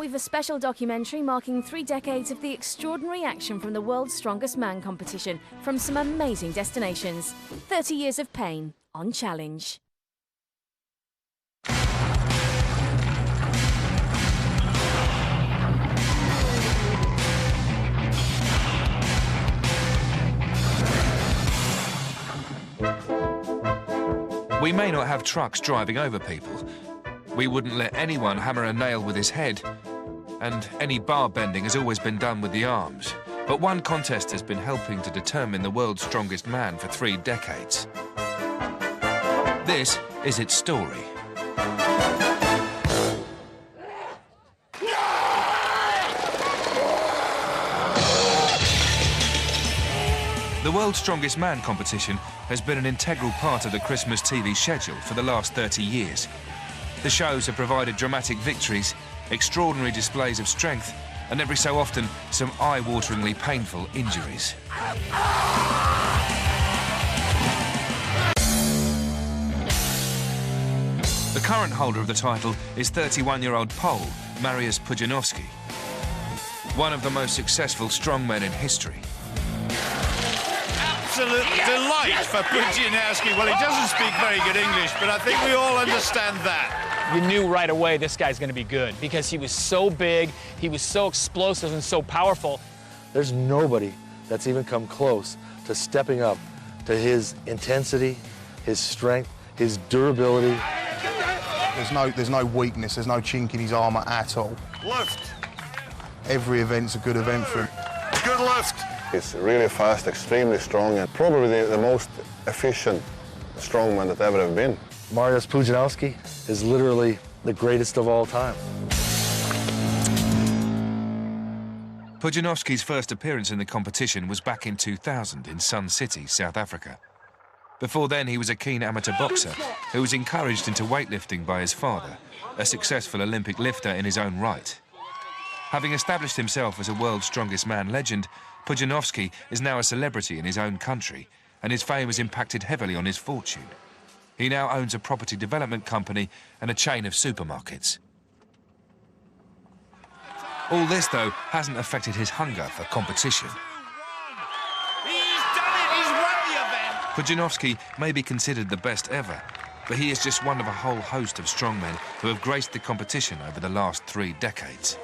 we've a special documentary marking 3 decades of the extraordinary action from the World's Strongest Man competition from some amazing destinations. 30 years of pain on Challenge. We may not have trucks driving over people. We wouldn't let anyone hammer a nail with his head. And any bar bending has always been done with the arms. But one contest has been helping to determine the world's strongest man for 3 decades. This is its story. The World's Strongest Man competition has been an integral part of the Christmas TV schedule for the last 30 years. The shows have provided dramatic victories, extraordinary displays of strength, and every so often, some eye-wateringly painful injuries. The current holder of the title is 31-year-old Pole, Mariusz Pudzianowski, one of the most successful strongmen in history. Absolute delight for Pudzianowski. Well, he doesn't speak very good English, but I think we all understand that. You knew right away this guy's going to be good because he was so big, he was so explosive and so powerful. There's nobody that's even come close to stepping up to his intensity, his strength, his durability. There's no weakness, there's no chink in his armour at all. Lift. Every event's a good event for him. Good lift. He's really fast, extremely strong, and probably the most efficient strongman that ever have been. Mariusz Pudzianowski is literally the greatest of all time. Pudzianowski's first appearance in the competition was back in 2000 in Sun City, South Africa. Before then, he was a keen amateur boxer who was encouraged into weightlifting by his father, a successful Olympic lifter in his own right. Having established himself as a World's Strongest Man legend, Pudzianowski is now a celebrity in his own country, and his fame has impacted heavily on his fortune. He now owns a property development company and a chain of supermarkets. All this, though, hasn't affected his hunger for competition. He's done it! He's won the event! Pudzianowski may be considered the best ever, but he is just one of a whole host of strongmen who have graced the competition over the last 3 decades.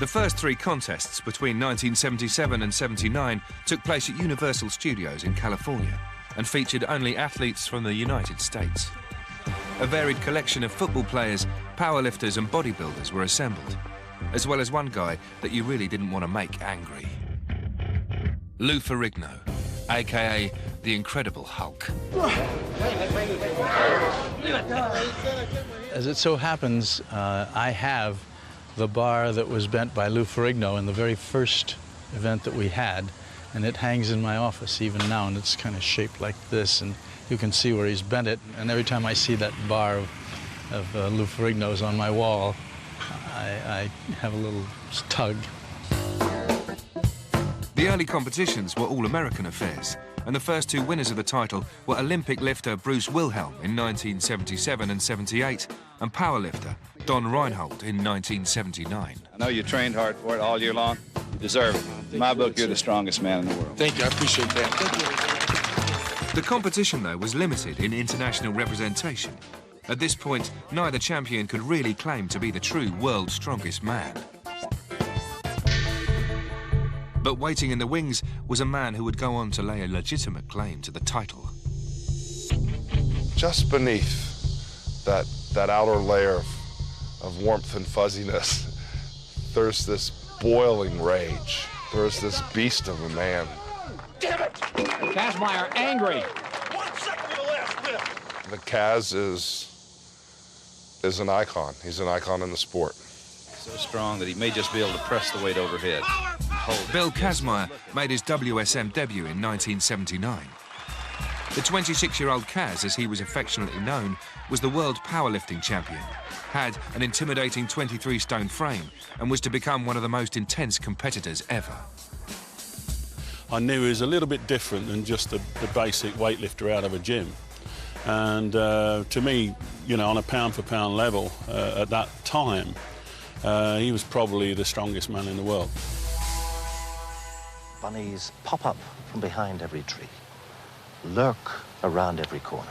The first 3 contests between 1977 and 79 took place at Universal Studios in California and featured only athletes from the United States. A varied collection of football players, powerlifters and bodybuilders were assembled, as well as one guy that you really didn't want to make angry. Lou Ferrigno, a.k.a. the Incredible Hulk. As it so happens, I have the bar that was bent by Lou Ferrigno in the very first event that we had, and it hangs in my office even now, and it's kind of shaped like this, and you can see where he's bent it, and every time I see that bar of Lou Ferrigno's on my wall, I have a little tug. The early competitions were all American affairs, and the first 2 winners of the title were Olympic lifter Bruce Wilhelm in 1977 and 78, and powerlifter Don Reinhold in 1979. I know you trained hard for it all year long. You deserve it. In my book, you're the strongest man in the world. Thank you, I appreciate that. The competition, though, was limited in international representation. At this point, neither champion could really claim to be the true world's strongest man. But waiting in the wings was a man who would go on to lay a legitimate claim to the title. Just beneath that outer layer of warmth and fuzziness, there's this boiling rage. There's this beast of a man. Damn it! Kazmaier angry. 1 second to the last whip. The Kaz is an icon. He's an icon in the sport. So strong that he may just be able to press the weight overhead. Bill Kazmaier made his WSM debut in 1979. The 26-year-old Kaz, as he was affectionately known, was the world powerlifting champion, had an intimidating 23-stone frame, and was to become one of the most intense competitors ever. I knew he was a little bit different than just the basic weightlifter out of a gym. And to me, you know, on a pound-for-pound level at that time, he was probably the strongest man in the world. Bunnies pop up from behind every tree, lurk around every corner.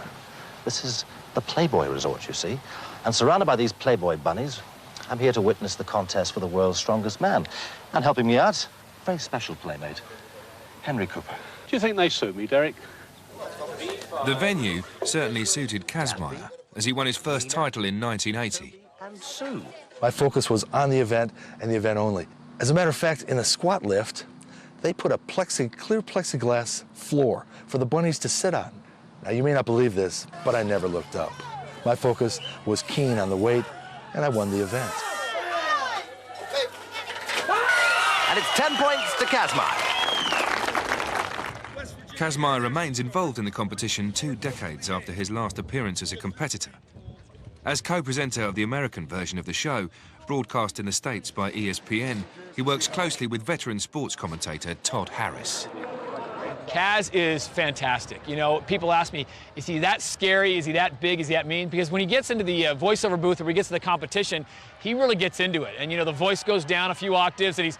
This is the Playboy Resort, you see. And surrounded by these Playboy bunnies, I'm here to witness the contest for the world's strongest man. And helping me out, a very special playmate, Henry Cooper. Do you think they suit me, Derek? The venue certainly suited Kazmaier, as he won his first title in 1980. And Sue. My focus was on the event and the event only. As a matter of fact, in the squat lift, they put a clear plexiglass floor for the bunnies to sit on. Now, you may not believe this, but I never looked up. My focus was keen on the weight, and I won the event. And it's 10 points to Kazmaier. Kazmaier remains involved in the competition 2 decades after his last appearance as a competitor. As co-presenter of the American version of the show, broadcast in the States by ESPN, he works closely with veteran sports commentator Todd Harris. Kaz is fantastic. You know, people ask me, is he that scary? Is he that big? Is he that mean? Because when he gets into the voiceover booth or he gets to the competition, he really gets into it. And, you know, the voice goes down a few octaves and he's,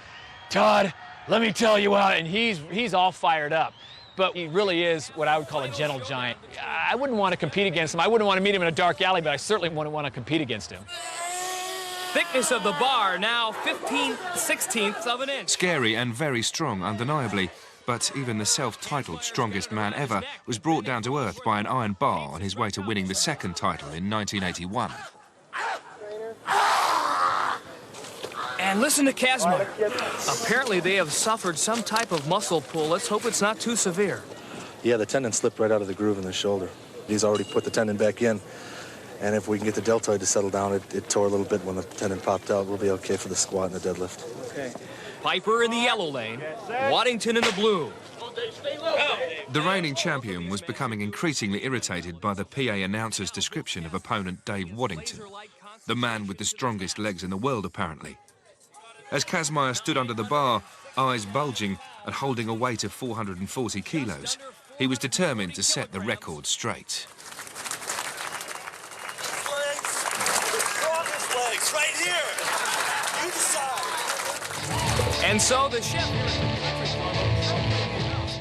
Todd, let me tell you what, and he's all fired up. But he really is what I would call a gentle giant. I wouldn't want to compete against him. I wouldn't want to meet him in a dark alley, but I certainly wouldn't want to compete against him. Thickness of the bar now 15/16 of an inch. Scary and very strong, undeniably, but even the self-titled strongest man ever was brought down to earth by an iron bar on his way to winning the second title in 1981. And listen to Kazmaier. Apparently they have suffered some type of muscle pull. Let's hope it's not too severe. Yeah, the tendon slipped right out of the groove in the shoulder. He's already put the tendon back in. And if we can get the deltoid to settle down, it tore a little bit when the tendon popped out. We'll be okay for the squat and the deadlift. Okay. Piper in the yellow lane, Waddington in the blue. The reigning champion was becoming increasingly irritated by the PA announcer's description of opponent Dave Waddington, the man with the strongest legs in the world, apparently. As Kazmaier stood under the bar, eyes bulging and holding a weight of 440 kilos, he was determined to set the record straight. Right here. You decide. And so the chef.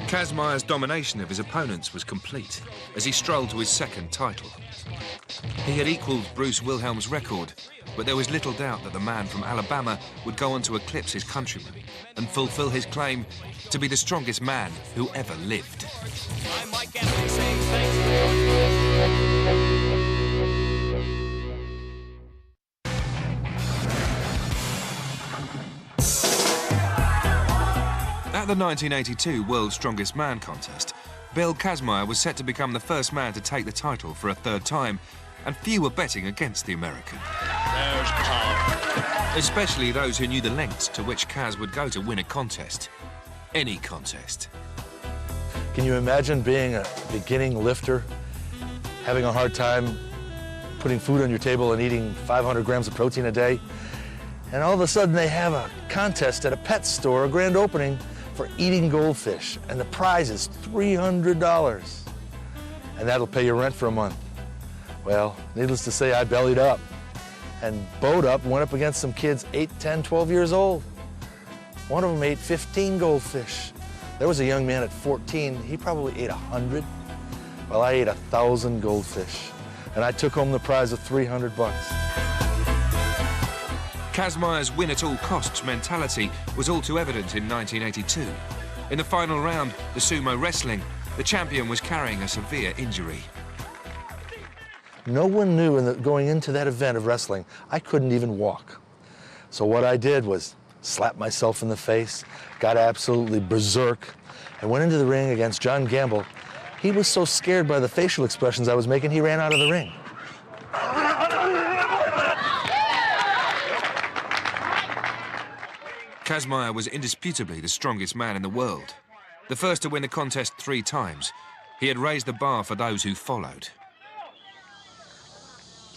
Kazmaier's domination of his opponents was complete as he strolled to his second title. He had equalled Bruce Wilhelm's record, but there was little doubt that the man from Alabama would go on to eclipse his countrymen and fulfill his claim to be the strongest man who ever lived. I'm Mike Anthony saying thanks. At the 1982 World's Strongest Man contest, Bill Kazmaier was set to become the first man to take the title for a third time, and few were betting against the American. There's power. Especially those who knew the lengths to which Kaz would go to win a contest. Any contest. Can you imagine being a beginning lifter, having a hard time putting food on your table and eating 500 grams of protein a day? And all of a sudden they have a contest at a pet store, a grand opening, for eating goldfish, and the prize is $300. And that'll pay your rent for a month. Well, needless to say, I bellied up and bowed up and went up against some kids 8, 10, 12 years old. One of them ate 15 goldfish. There was a young man at 14, he probably ate 100. Well, I ate 1,000 goldfish, and I took home the prize of $300. Kazmaier's win-at-all-costs mentality was all too evident in 1982. In the final round, the sumo wrestling, the champion was carrying a severe injury. No one knew going into that event of wrestling, I couldn't even walk. So what I did was slap myself in the face, got absolutely berserk, and went into the ring against John Gamble. He was so scared by the facial expressions I was making, he ran out of the ring. Kazmaier was indisputably the strongest man in the world. The first to win the contest 3 times, he had raised the bar for those who followed.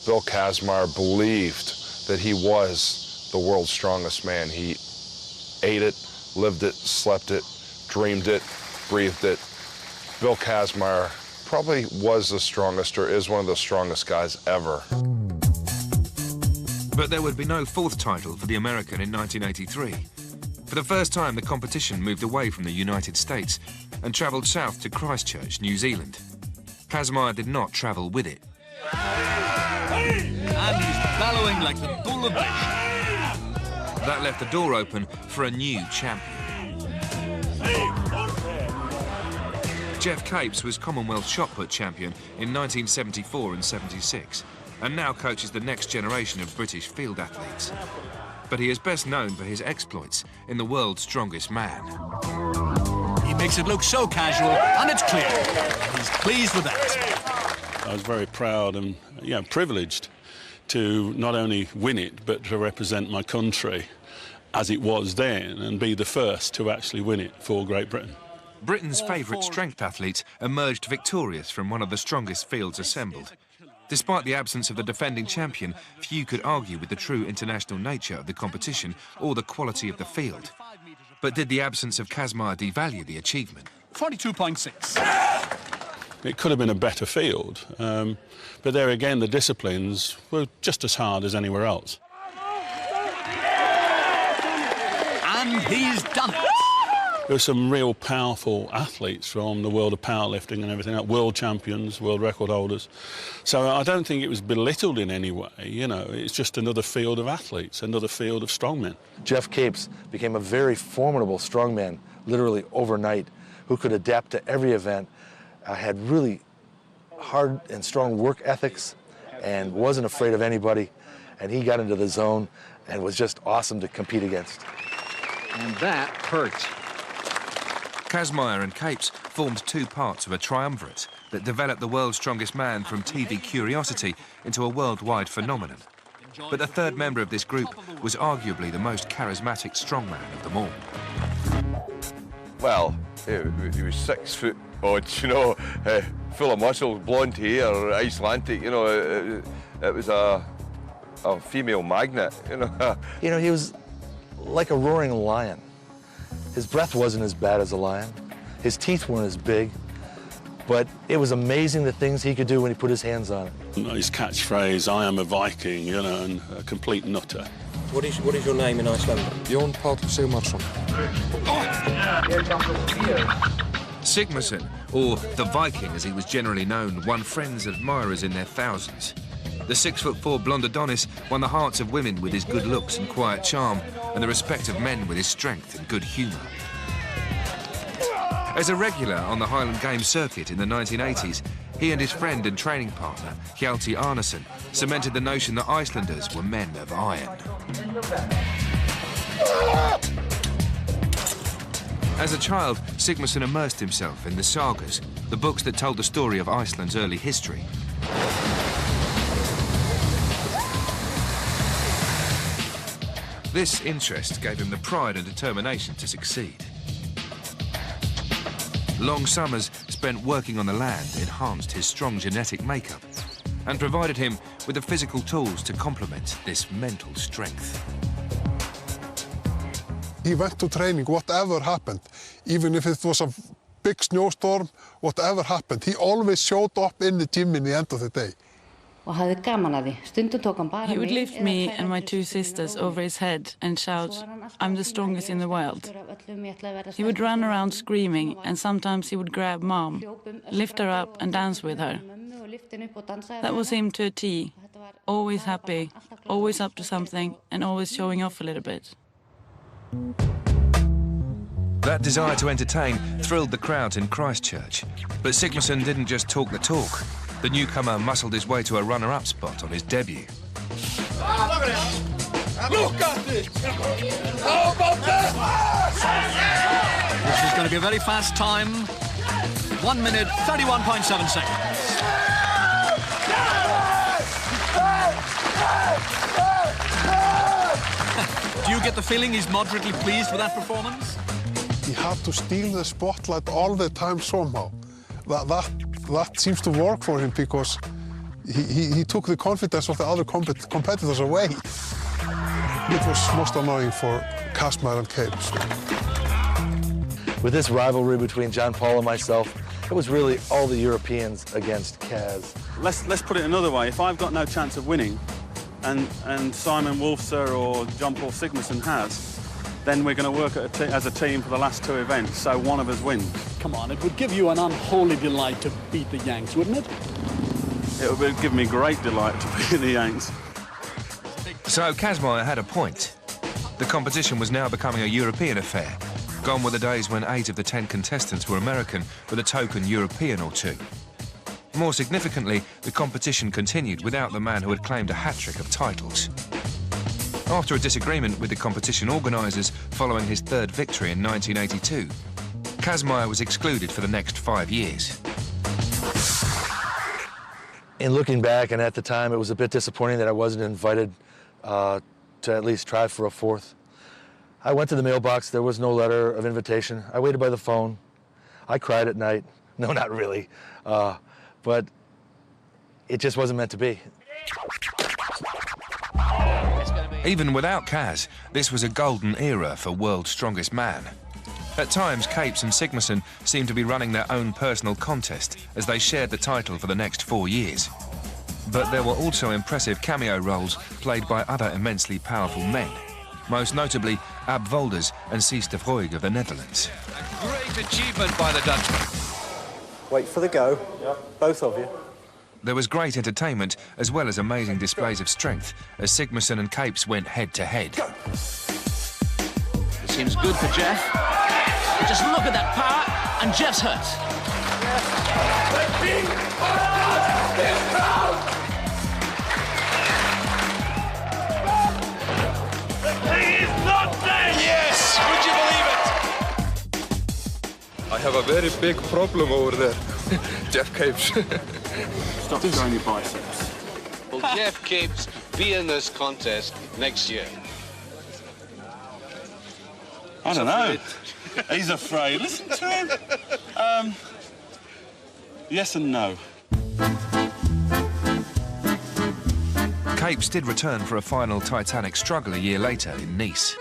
Bill Kazmaier believed that he was the world's strongest man. He ate it, lived it, slept it, dreamed it, breathed it. Bill Kazmaier probably was the strongest or is one of the strongest guys ever. But there would be no fourth title for the American in 1983. For the first time, the competition moved away from the United States and travelled south to Christchurch, New Zealand. Kazmaier did not travel with it. And he's bellowing like the bull of Bish. That left the door open for a new champion. Geoff Capes was Commonwealth shot put champion in 1974 and 76, and now coaches the next generation of British field athletes. But he is best known for his exploits in the world's strongest man. He makes it look so casual, and it's clear. He's pleased with that. I was very proud and privileged to not only win it, but to represent my country as it was then and be the first to actually win it for Great Britain. Britain's favourite strength athlete emerged victorious from one of the strongest fields assembled. Despite the absence of the defending champion, few could argue with the true international nature of the competition or the quality of the field. But did the absence of Kazmaier devalue the achievement? 42.6. It could have been a better field, but there again the disciplines were just as hard as anywhere else. And he's done it. There were some real powerful athletes from the world of powerlifting and everything, like world champions, world record holders. So I don't think it was belittled in any way, it's just another field of athletes, another field of strongmen. Geoff Capes became a very formidable strongman, literally overnight, who could adapt to every event, had really hard and strong work ethics, and wasn't afraid of anybody, and he got into the zone and was just awesome to compete against. And that hurt. Kazmaier and Capes formed two parts of a triumvirate that developed the world's strongest man from TV curiosity into a worldwide phenomenon. But the third member of this group was arguably the most charismatic strongman of them all. Well, he was 6 foot odd, full of muscle, blonde hair, Icelandic, it was a female magnet, He was like a roaring lion. His breath wasn't as bad as a lion. His teeth weren't as big, but it was amazing the things he could do when he put his hands on it. His catchphrase, "I am a Viking," and a complete nutter. What is your name in Icelandic? Jón Páll Sigmarsson. Sigmason, or the Viking as he was generally known, won friends and admirers in their thousands. The 6'4" blonde Adonis won the hearts of women with his good looks and quiet charm, and the respect of men with his strength and good humour. As a regular on the Highland Games circuit in the 1980s, he and his friend and training partner, Hjalti Arnason, cemented the notion that Icelanders were men of iron. As a child, Sigmarsson immersed himself in the sagas, the books that told the story of Iceland's early history. This interest gave him the pride and determination to succeed. Long summers spent working on the land enhanced his strong genetic makeup and provided him with the physical tools to complement this mental strength. He went to training, whatever happened, even if it was a big snowstorm, whatever happened, he always showed up in the gym in the end of the day. He would lift me and my two sisters over his head and shout, "I'm the strongest in the world." He would run around screaming, and sometimes he would grab Mom, lift her up and dance with her. That was him to a T. Always happy, always up to something, and always showing off a little bit. That desire to entertain thrilled the crowd in Christchurch. But Sigmarsson didn't just talk the talk. The newcomer muscled his way to a runner-up spot on his debut. Look at this! How about that? This is going to be a very fast time. 1 minute, 31.7 seconds. Do you get the feeling he's moderately pleased with that performance? He had to steal the spotlight all the time somehow. That seems to work for him because he took the confidence of the other competitors away. It was most annoying for Kazmaier and Capes. With this rivalry between John Paul and myself, It was really all the Europeans against Kaz. Let's put it another way. If I've got no chance of winning, and Simon Wolfser or John Paul Sigmarsson has, then we're going to work as a team for the last 2 events, so one of us wins. Come on, it would give you an unholy delight to beat the Yanks, wouldn't it? It would give me great delight to beat the Yanks. So Kazmaier had a point. The competition was now becoming a European affair. Gone were the days when 8 of the 10 contestants were American, with a token European or 2. More significantly, the competition continued without the man who had claimed a hat-trick of titles. After a disagreement with the competition organisers following his 3rd victory in 1982, Kazmaier was excluded for the next 5 years. In looking back, and at the time, it was a bit disappointing that I wasn't invited to at least try for a 4th. I went to the mailbox. There was no letter of invitation. I waited by the phone. I cried at night. No, not really. But it just wasn't meant to be. Even without Kaz, this was a golden era for World's Strongest Man. At times, Capes and Sigmarsson seemed to be running their own personal contest as they shared the title for the next 4 years. But there were also impressive cameo roles played by other immensely powerful men, most notably Ab Wolders and Cees de Vroeg of the Netherlands. A great achievement by the Dutchman. Wait for the go, both of you. There was great entertainment as well as amazing displays of strength as Sigmarsson and Capes went head-to-head. It seems good for Geoff. But just look at that power, and Geoff's hurt. He's not dead! Yes! Would you believe it? I have a very big problem over there. Geoff Capes. Stop showing your biceps. Will Geoff Capes be in this contest next year? I don't know. He's afraid. Listen to him. Yes and no. Capes did return for a final titanic struggle a year later in Nice.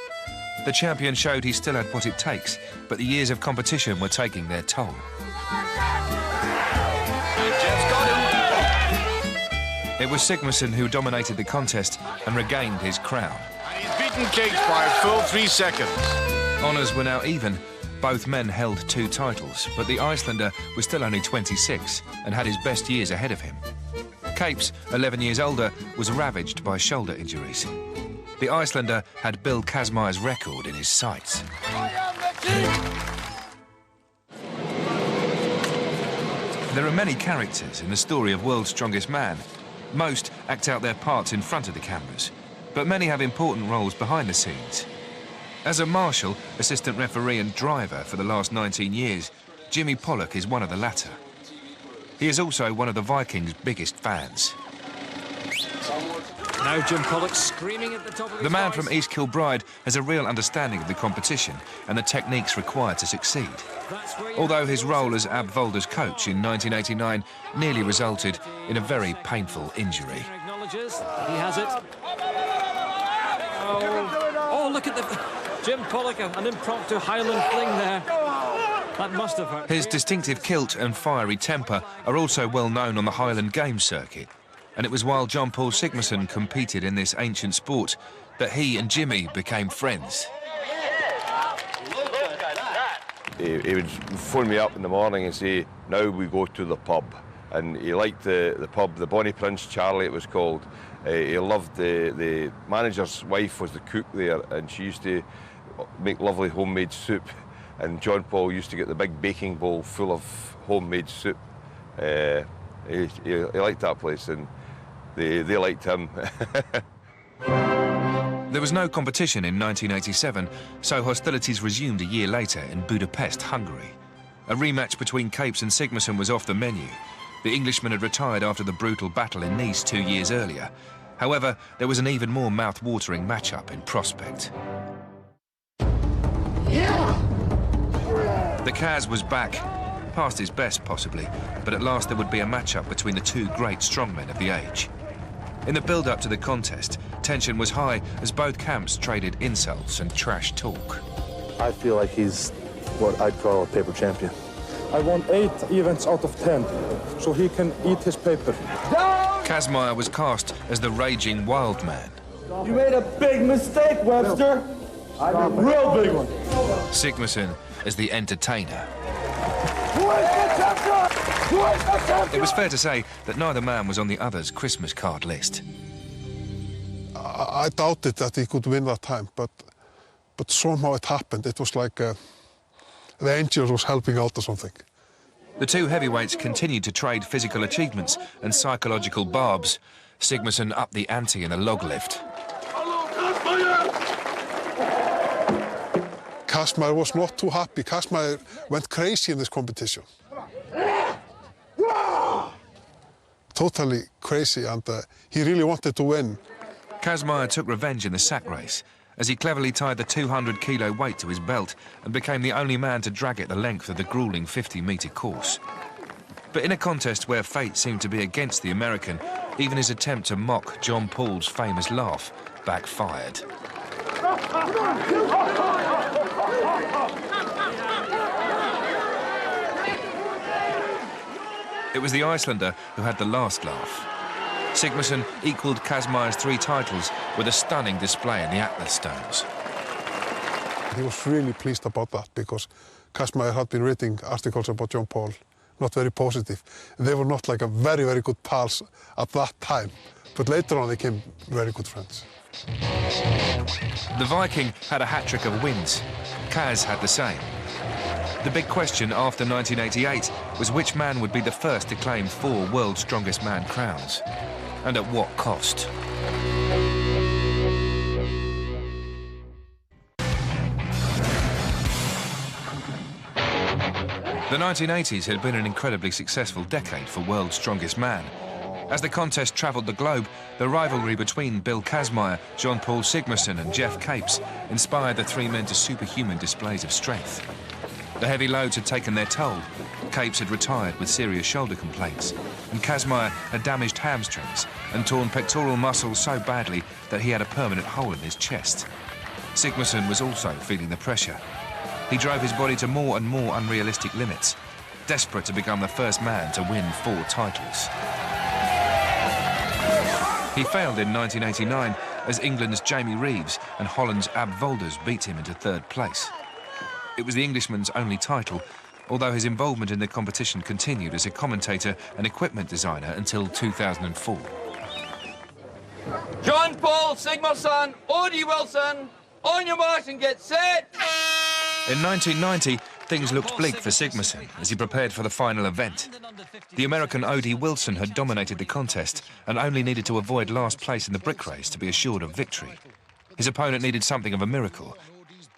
The champion showed he still had what it takes, but the years of competition were taking their toll. It was Sigmarsson who dominated the contest and regained his crown. And he's beaten Capes by a full 3 seconds. Honours were now even. Both men held 2 titles, but the Icelander was still only 26 and had his best years ahead of him. Capes, 11 years older, was ravaged by shoulder injuries. The Icelander had Bill Kazmaier's record in his sights. There are many characters in the story of World's Strongest Man. Most act out their parts in front of the cameras, but many have important roles behind the scenes. As a marshal, assistant referee and driver for the last 19 years, Jimmy Pollock is one of the latter. He is also one of the Vikings' biggest fans. Now Jim Pollock screaming at the top of his The man voice. from East Kilbride has a real understanding of the competition and the techniques required to succeed. Although his role as Ab Wolders' coach in 1989 nearly resulted in a very painful injury. Acknowledges he has it. Oh, look at the... Jim Pollock, an impromptu Highland fling there. That must have hurt. His distinctive kilt and fiery temper are also well known on the Highland Games circuit. And it was while John Paul Sigmarsson competed in this ancient sport that he and Jimmy became friends. He would phone me up in the morning and say, now we go to the pub. And he liked the pub, the Bonnie Prince Charlie it was called. He loved the manager's wife was the cook there, and she used to make lovely homemade soup. And John Paul used to get the big baking bowl full of homemade soup. He liked that place, and they liked him. There was no competition in 1987, so hostilities resumed a year later in Budapest, Hungary. A rematch between Capes and Sigmarsson was off the menu. The Englishman had retired after the brutal battle in Nice 2 years earlier. However, there was an even more mouth-watering matchup in prospect. The Kaz was back, past his best possibly, but at last there would be a matchup between the 2 great strongmen of the age. In the build-up to the contest, tension was high as both camps traded insults and trash talk. I feel like he's what I'd call a paper champion. I won 8 events out of 10, so he can eat his paper. Kazmaier was cast as the raging wild man. You made a big mistake, Webster. A real big one. Sigmarsson as the entertainer. Who is the champion? Who is the champion? It was fair to say that neither man was on the other's Christmas card list. I doubted that he could win that time, but somehow it happened. It was like the angel was helping out or something. The two heavyweights continued to trade physical achievements and psychological barbs. Sigmarsson upped the ante in the log lift. Kazmaier was not too happy. Kazmaier went crazy in this competition. Totally crazy, and he really wanted to win. Kazmaier took revenge in the sack race as he cleverly tied the 200-kilo weight to his belt and became the only man to drag it the length of the gruelling 50-metre course. But in a contest where fate seemed to be against the American, even his attempt to mock John Paul's famous laugh backfired. It was the Icelander who had the last laugh. Sigmarsson equalled Kazmaier's 3 titles with a stunning display in the Atlas Stones. He was really pleased about that because Kazmaier had been reading articles about John Paul, not very positive. They were not like a very, very good pals at that time, but later on they became very good friends. The Viking had a hat-trick of wins. Kaz had the same. The big question after 1988 was which man would be the first to claim 4 World's Strongest Man crowns, and at what cost. The 1980s had been an incredibly successful decade for World's Strongest Man. As the contest travelled the globe, the rivalry between Bill Kazmaier, John Paul Sigmarsson and Geoff Capes inspired the 3 men to superhuman displays of strength. The heavy loads had taken their toll. Capes had retired with serious shoulder complaints, and Kazmaier had damaged hamstrings and torn pectoral muscles so badly that he had a permanent hole in his chest. Sigmarsson was also feeling the pressure. He drove his body to more and more unrealistic limits, desperate to become the first man to win 4 titles. He failed in 1989 as England's Jamie Reeves and Holland's Ab Volders beat him into 3rd place. It was the Englishman's only title, although his involvement in the competition continued as a commentator and equipment designer until 2004. John Paul Sigmarsson, Odie Wilson, on your marks and get set! In 1990, things looked bleak for Sigmarsson as he prepared for the final event. The American Odie Wilson had dominated the contest and only needed to avoid last place in the brick race to be assured of victory. His opponent needed something of a miracle.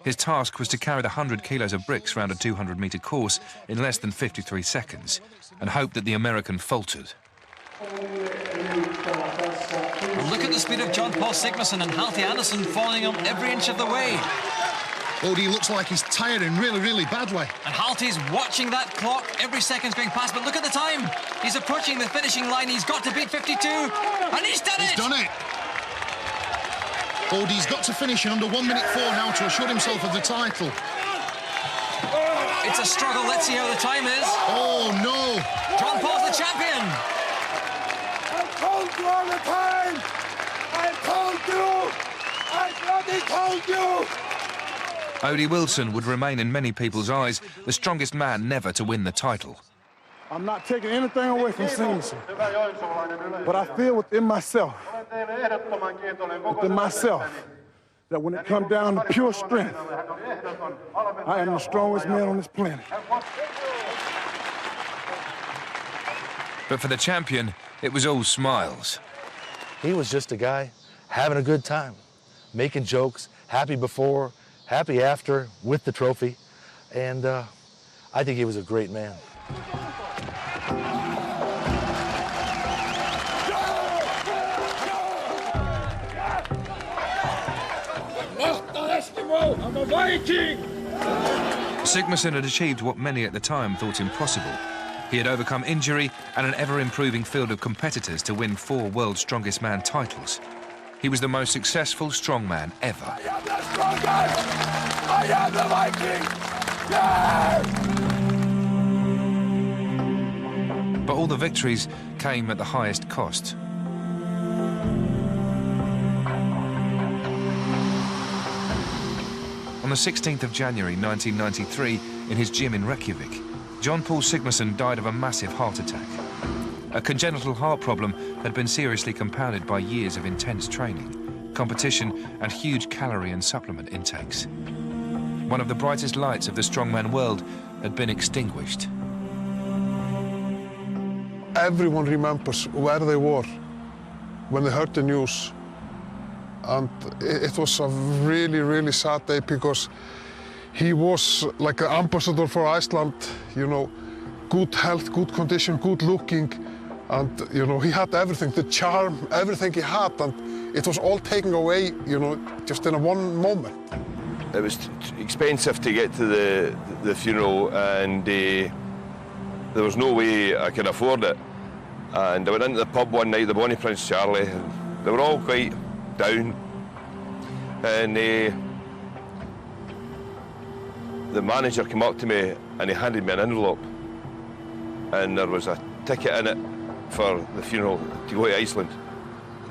His task was to carry the 100 kilos of bricks round a 200-metre course in less than 53 seconds and hope that the American faltered. Look at the speed of John Paul Sigmarsson and Halti Andersson following him every inch of the way. Odie looks like he's tiring really, really badly. And Halti's watching that clock. Every second's going past, but look at the time. He's approaching the finishing line. He's got to beat 52, and he's done it! He's done it! Odie's got to finish in under 1 minute 4 now to assure himself of the title. It's a struggle. Let's see how the time is. Oh, no! John Paul's the champion! I told you all the time! I told you! I bloody told you! Odie Wilson would remain in many people's eyes the strongest man never to win the title. I'm not taking anything away from Sigmarsson, but I feel within myself, that when it comes down to pure strength, I am the strongest man on this planet. But for the champion, it was all smiles. He was just a guy having a good time, making jokes, happy before, happy after, with the trophy, and I think he was a great man. I'm a Viking! Sigmarsson had achieved what many at the time thought impossible. He had overcome injury and an ever-improving field of competitors to win 4 World's Strongest Man titles. He was the most successful strongman ever. I am the strongest! I am the Viking! Yeah! But all the victories came at the highest cost. On the 16th of January 1993, in his gym in Reykjavik, John Paul Sigmarsson died of a massive heart attack. A congenital heart problem had been seriously compounded by years of intense training, competition and huge calorie and supplement intakes. One of the brightest lights of the strongman world had been extinguished. Everyone remembers where they were when they heard the news. And it was a really, really sad day because he was like an ambassador for Iceland, you know, good health, good condition, good looking. And, you know, he had everything, the charm, everything he had. And it was all taken away, you know, just in one moment. It was expensive to get to the funeral, and there was no way I could afford it. And I went into the pub one night, the Bonnie Prince Charlie, and they were all quite down. And the manager came up to me and he handed me an envelope. And there was a ticket in it for the funeral to go to Iceland.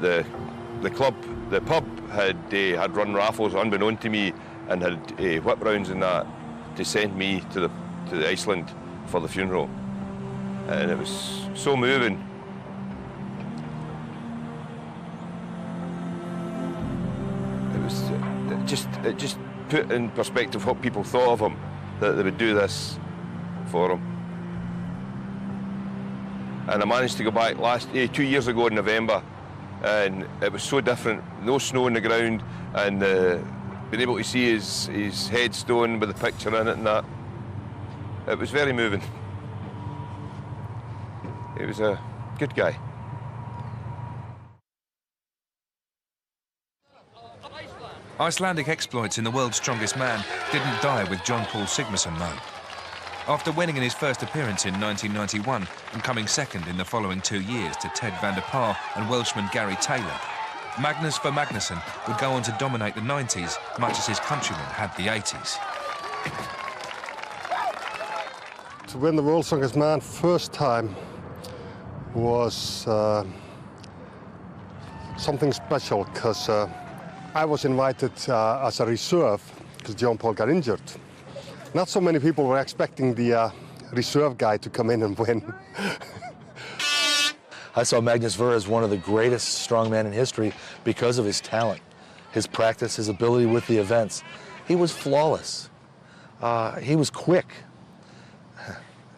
The pub had run raffles unbeknown to me and had whip rounds and that to send me to Iceland for the funeral. And it was so moving. It just put in perspective what people thought of him, that they would do this for him. And I managed to go back 2 years ago in November, and it was so different. No snow on the ground, and being able to see his headstone with the picture in it and that. It was very moving. He was a good guy. Icelandic exploits in The World's Strongest Man didn't die with John Paul Sigmarsson, though. After winning in his first appearance in 1991 and coming second in the following 2 years to Ted van der Paar and Welshman Gary Taylor, Magnús Ver Magnússon would go on to dominate the 90s, much as his countrymen had the 80s. To win the World's Strongest Man first time was something special, because I was invited as a reserve because John Paul got injured. Not so many people were expecting the reserve guy to come in and win. I saw Magnús Ver as one of the greatest strongmen in history because of his talent, his practice, his ability with the events. He was flawless. He was quick,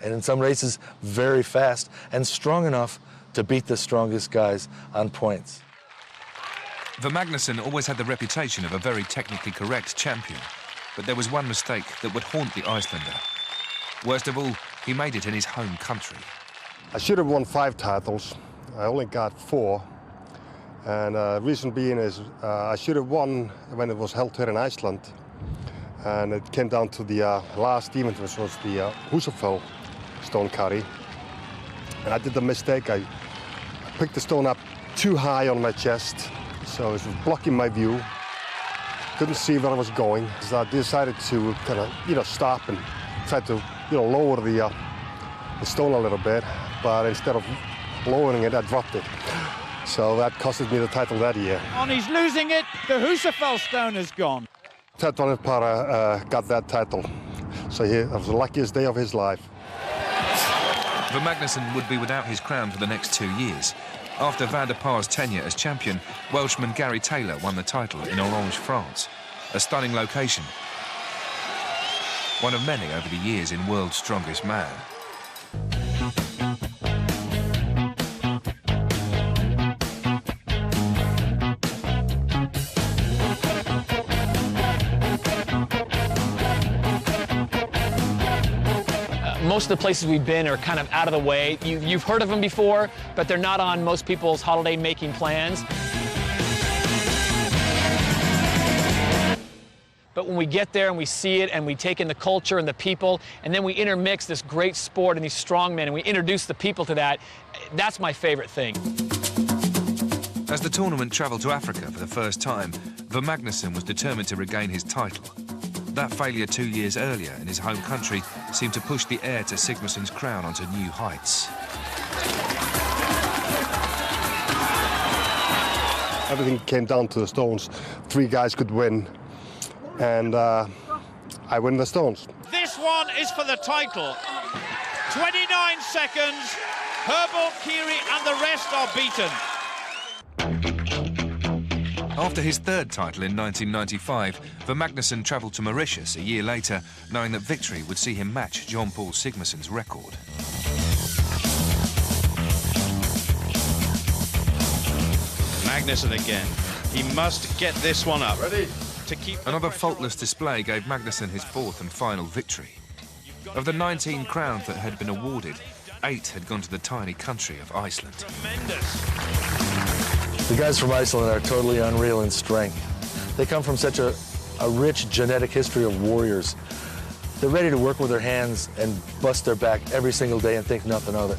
and in some races very fast, and strong enough to beat the strongest guys on points. Ver Magnússon always had the reputation of a very technically correct champion, but there was one mistake that would haunt the Icelander. Worst of all, he made it in his home country. I should have won 5 titles. I only got 4. And the reason being is I should have won when it was held here in Iceland. And it came down to the last event, which was the Húsafell stone carry. And I did the mistake. I picked the stone up too high on my chest, so it was blocking my view. Couldn't see where I was going, so I decided to kind of, stop and try to, lower the stone a little bit. But instead of lowering it, I dropped it. So that costed me the title that year. And he's losing it. The Húsafell stone is gone. Ted van der Paar got that title, so that was the luckiest day of his life. Ver Magnússon would be without his crown for the next 2 years. After van der Paar's tenure as champion, Welshman Gary Taylor won the title in Orange, France, a stunning location. One of many over the years in World's Strongest Man. Most of the places we've been are kind of out of the way. You've heard of them before, but they're not on most people's holiday-making plans. But when we get there and we see it and we take in the culture and the people, and then we intermix this great sport and these strong men and we introduce the people to that, that's my favorite thing. As the tournament travelled to Africa for the first time, Ver Magnússon was determined to regain his title. That failure 2 years earlier in his home country seemed to push the heir to Sigmarsson's crown onto new heights. Everything came down to the stones. 3 guys could win, and I win the stones. This one is for the title. 29 seconds. Herbal, Kiri and the rest are beaten. After his 3rd title in 1995, Ver Magnússon travelled to Mauritius a year later, knowing that victory would see him match Jean-Paul Sigmarsson's record. Magnússon again. He must get this one up. Ready? To keep Another faultless display gave Magnússon his 4th and final victory. Of the 19 crowns that had been awarded, 8 had gone to the tiny country of Iceland. Tremendous. The guys from Iceland are totally unreal in strength. They come from such a rich genetic history of warriors. They're ready to work with their hands and bust their back every single day and think nothing of it.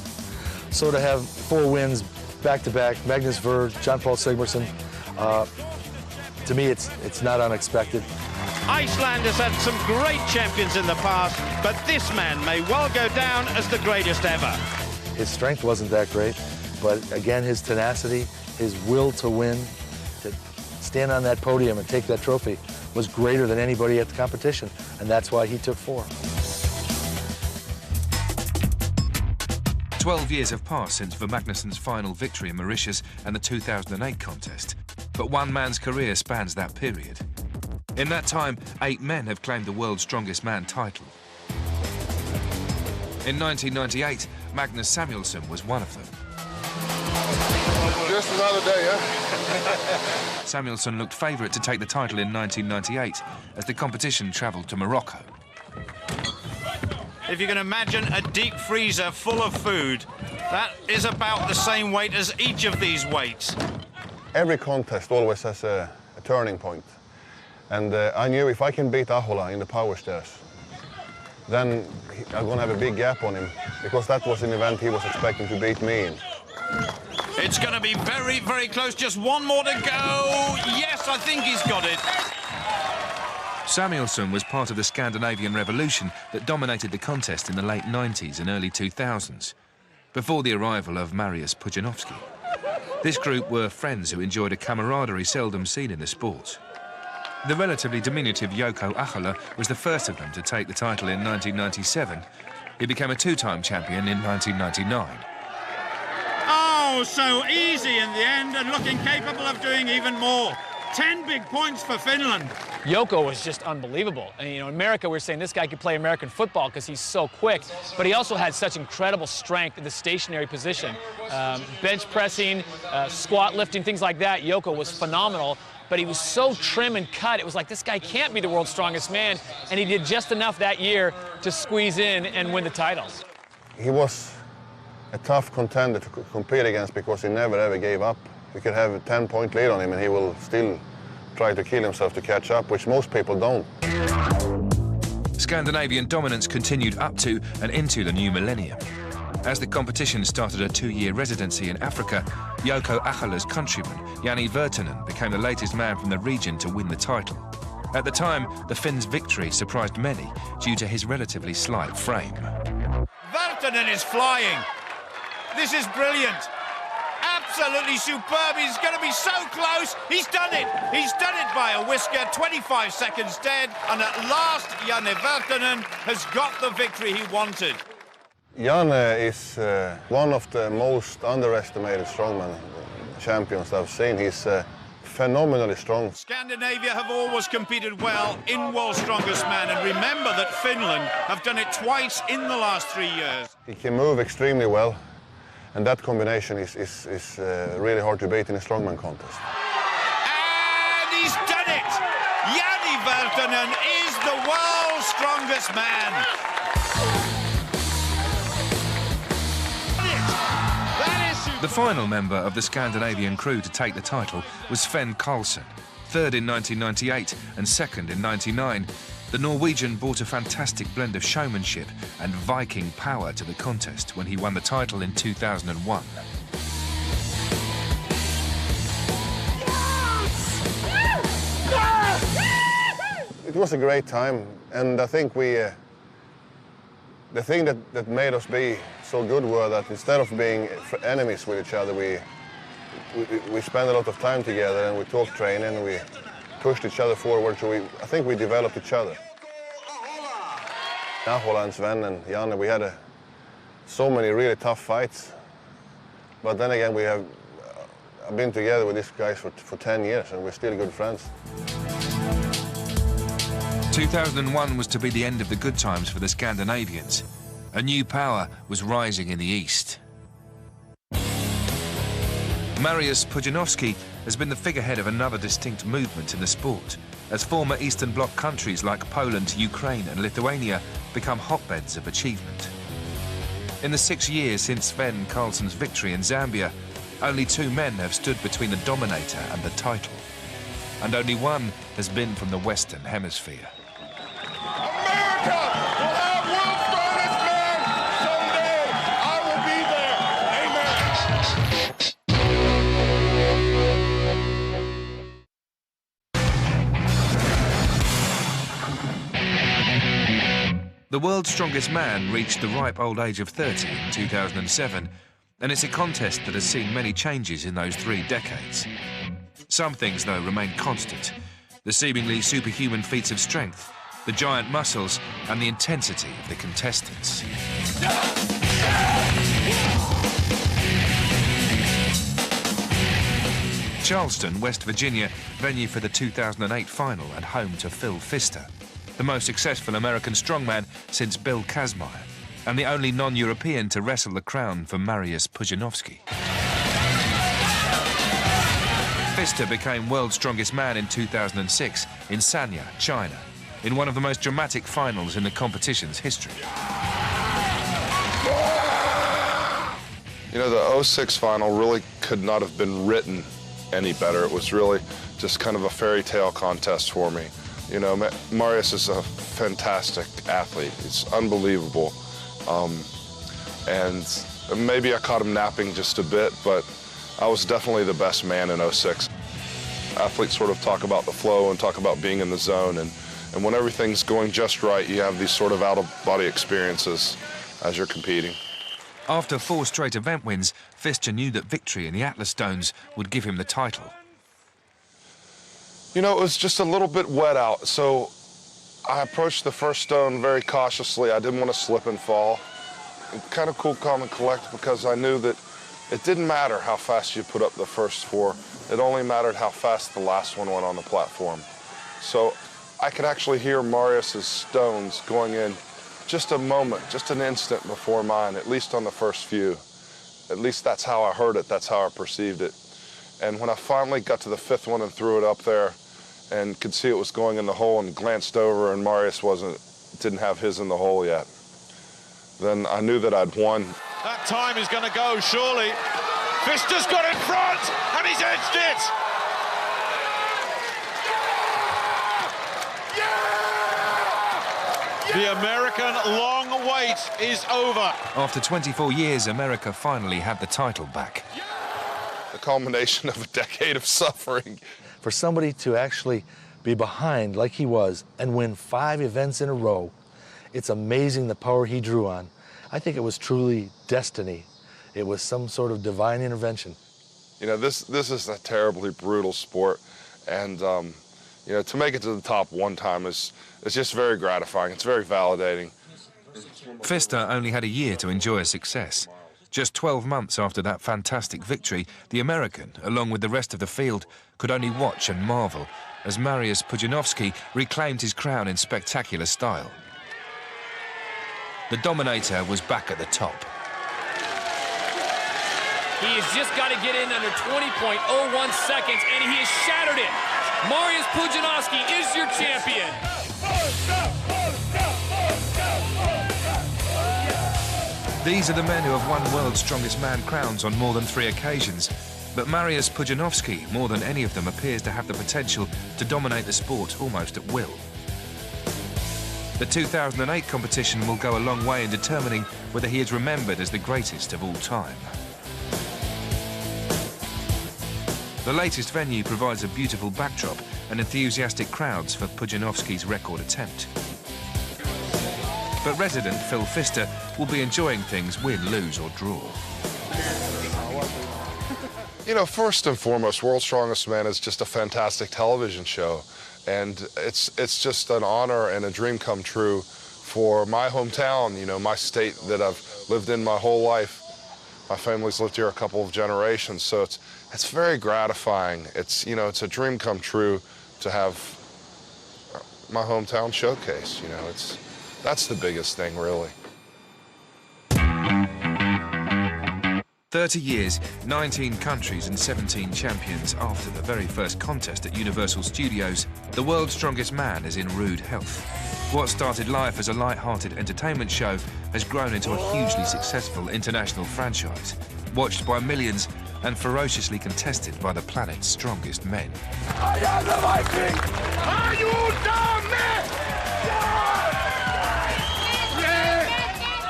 So to have 4 wins back-to-back, Magnús Ver, Jean-Paul Sigmarsson, to me it's not unexpected. Iceland has had some great champions in the past, but this man may well go down as the greatest ever. His strength wasn't that great, but again, his tenacity, his will to win, to stand on that podium and take that trophy was greater than anybody at the competition, and that's why he took 4. 12 years have passed since Ver Magnusson's final victory in Mauritius and the 2008 contest, but one man's career spans that period. In that time, 8 men have claimed the world's strongest man title. In 1998, Magnús Samuelsson was one of them. Just another day, huh? Samuelsson looked favourite to take the title in 1998 as the competition travelled to Morocco. If you can imagine a deep freezer full of food, that is about the same weight as each of these weights. Every contest always has a turning point. And I knew if I can beat Ahola in the power stairs, then I'm going to have a big gap on him, because that was an event he was expecting to beat me in. It's going to be very, very close. Just one more to go. Yes, I think he's got it. Samuelsson was part of the Scandinavian revolution that dominated the contest in the late 90s and early 2000s, before the arrival of Mariusz Pudzianowski. This group were friends who enjoyed a camaraderie seldom seen in the sport. The relatively diminutive Jouko Ahola was the first of them to take the title in 1997. He became a 2-time champion in 1999. Oh, so easy in the end, and looking capable of doing even more. 10 big points for Finland. Jouko was just unbelievable. And, you know, in America, we're saying this guy could play American football because he's so quick, but he also had such incredible strength in the stationary position. Bench pressing, squat lifting, things like that. Jouko was phenomenal, but he was so trim and cut. It was like, this guy can't be the world's strongest man, and he did just enough that year to squeeze in and win the titles. He was a tough contender to compete against because he never ever gave up. You could have a 10-point lead on him and he will still try to kill himself to catch up, which most people don't. Scandinavian dominance continued up to and into the new millennium. As the competition started a 2-year residency in Africa, Jouko Ahola's countryman, Jani Virtanen, became the latest man from the region to win the title. At the time, the Finn's victory surprised many due to his relatively slight frame. Virtanen is flying. This is brilliant. Absolutely superb. He's going to be so close. He's done it. He's done it by a whisker. 25 seconds dead. And at last, Jani Virtanen has got the victory he wanted. Jan is one of the most underestimated strongman champions I've seen. He's phenomenally strong. Scandinavia have always competed well in World's Strongest Man. And remember that Finland have done it twice in the last 3 years. He can move extremely well. And that combination is really hard to beat in a strongman contest. And he's done it! Jani Virtanen is the world's strongest man. The final member of the Scandinavian crew to take the title was Sven Karlsson, 3rd in 1998 and 2nd in 99. The Norwegian brought a fantastic blend of showmanship and Viking power to the contest when he won the title in 2001. It was a great time, and I think the thing that made us be so good were that instead of being enemies with each other, we spent a lot of time together, and we talked training, and we pushed each other forward, so I think we developed each other. Ahola and Sven and Janne, we had so many really tough fights, but then again, I've been together with these guys for 10 years, and we're still good friends. 2001 was to be the end of the good times for the Scandinavians. A new power was rising in the east. Mariusz Pudzianowski has been the figurehead of another distinct movement in the sport, as former Eastern Bloc countries like Poland, Ukraine and Lithuania become hotbeds of achievement. In the 6 years since Sven Carlsson's victory in Zambia, only 2 men have stood between the dominator and the title. And only one has been from the Western Hemisphere. America will have world's strongest man someday. I will be there. Amen. The world's strongest man reached the ripe old age of 30 in 2007, and it's a contest that has seen many changes in those 3 decades. Some things, though, remain constant. The seemingly superhuman feats of strength, the giant muscles, and the intensity of the contestants. Charleston, West Virginia, venue for the 2008 final and home to Phil Pfister, the most successful American strongman since Bill Kazmaier, and the only non-European to wrestle the crown for Mariusz Pudzianowski. Pfister became world's strongest man in 2006 in Sanya, China, in one of the most dramatic finals in the competition's history. You know, the 06 final really could not have been written any better. It was really just kind of a fairy tale contest for me. You know, Mariusz is a fantastic athlete. He's unbelievable. And maybe I caught him napping just a bit, but I was definitely the best man in 06. Athletes sort of talk about the flow and talk about being in the zone, and when everything's going just right, you have these sort of out-of-body experiences as you're competing. After 4 straight event wins, Pfister knew that victory in the Atlas Stones would give him the title. You know, it was just a little bit wet out, so I approached the first stone very cautiously. I didn't want to slip and fall. Kind of cool, calm, and collect, because I knew that it didn't matter how fast you put up the first 4. It only mattered how fast the last one went on the platform. So I could actually hear Mariusz's stones going in just a moment, just an instant before mine, at least on the first few. At least that's how I heard it, that's how I perceived it. And when I finally got to the 5th one and threw it up there and could see it was going in the hole and glanced over and Mariusz didn't have his in the hole yet, then I knew that I'd won. That time is going to go, surely. Pfister's got in front, and he's edged it! The American long wait is over. After 24 years, America finally had the title back. The culmination of a decade of suffering. For somebody to actually be behind like he was and win 5 events in a row, it's amazing the power he drew on. I think it was truly destiny. It was some sort of divine intervention. You know, this is a terribly brutal sport, and you know, to make it to the top one time is just very gratifying. It's very validating. Pfister only had a year to enjoy a success. Just 12 months after that fantastic victory, the American, along with the rest of the field, could only watch and marvel as Mariusz Pudzianowski reclaimed his crown in spectacular style. The Dominator was back at the top. He has just got to get in under 20.01 seconds, and he has shattered it. Mariusz Pudzianowski is your champion. These are the men who have won World's Strongest Man crowns on more than 3 occasions. But Mariusz Pudzianowski, more than any of them, appears to have the potential to dominate the sport almost at will. The 2008 competition will go a long way in determining whether he is remembered as the greatest of all time. The latest venue provides a beautiful backdrop and enthusiastic crowds for Pudzianowski's record attempt. But resident Phil Pfister will be enjoying things win, lose or draw. You know, first and foremost, World's Strongest Man is just a fantastic television show. And it's just an honor and a dream come true for my hometown, you know, my state that I've lived in my whole life. My family's lived here a couple of generations, so it's very gratifying. It's, you know, it's a dream come true to have my hometown showcase, you know. That's the biggest thing, really. 30 years, 19 countries and 17 champions after the very first contest at Universal Studios, the World's Strongest Man is in rude health. What started life as a light-hearted entertainment show has grown into a hugely successful international franchise, watched by millions and ferociously contested by the planet's strongest men. I am the Viking! Are you down there?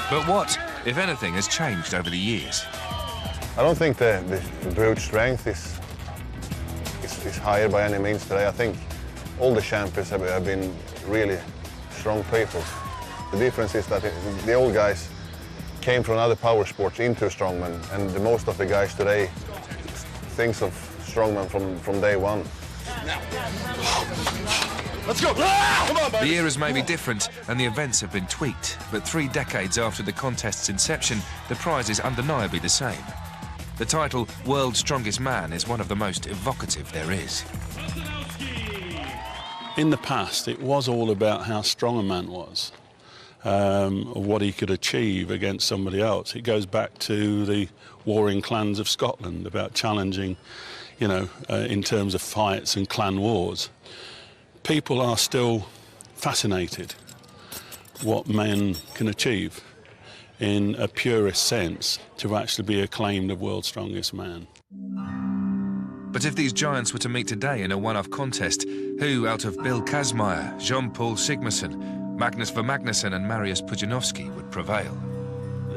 But what, if anything, has changed over the years? I don't think the brute strength is higher by any means today. I think all the champions have been really strong people. The difference is that the old guys came from other power sports into strongman, and most of the guys today thinks of strongman from day one. Let's go! Come on, baby. The eras may be different and the events have been tweaked, but 3 decades after the contest's inception, the prize is undeniably the same. The title, World's Strongest Man, is one of the most evocative there is. In the past, it was all about how strong a man was, what he could achieve against somebody else. It goes back to the warring clans of Scotland, about challenging, you know, in terms of fights and clan wars. People are still fascinated what men can achieve in a purist sense to actually be acclaimed the World's Strongest Man. But if these giants were to meet today in a one-off contest, who out of Bill Kazmaier, Jean-Paul Sigmarsson, Magnús Ver Magnússon and Mariusz Pudzianowski would prevail?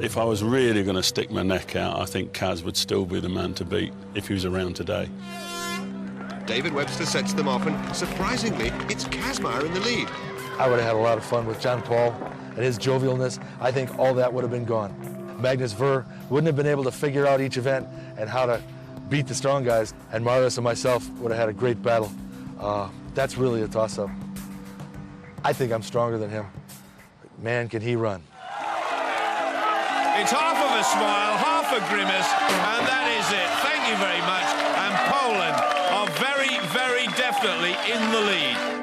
If I was really going to stick my neck out, I think Kaz would still be the man to beat if he was around today. David Webster sets them off, and surprisingly, it's Kazmaier in the lead. I would have had a lot of fun with Jean-Paul and his jovialness. I think all that would have been gone. Magnús Ver wouldn't have been able to figure out each event and how to beat the strong guys, and Mariusz and myself would have had a great battle. That's really a toss-up. I think I'm stronger than him. Man, can he run. It's half of a smile, half a grimace, and that is it. Thank you very much. And Poland are very, very definitely in the lead.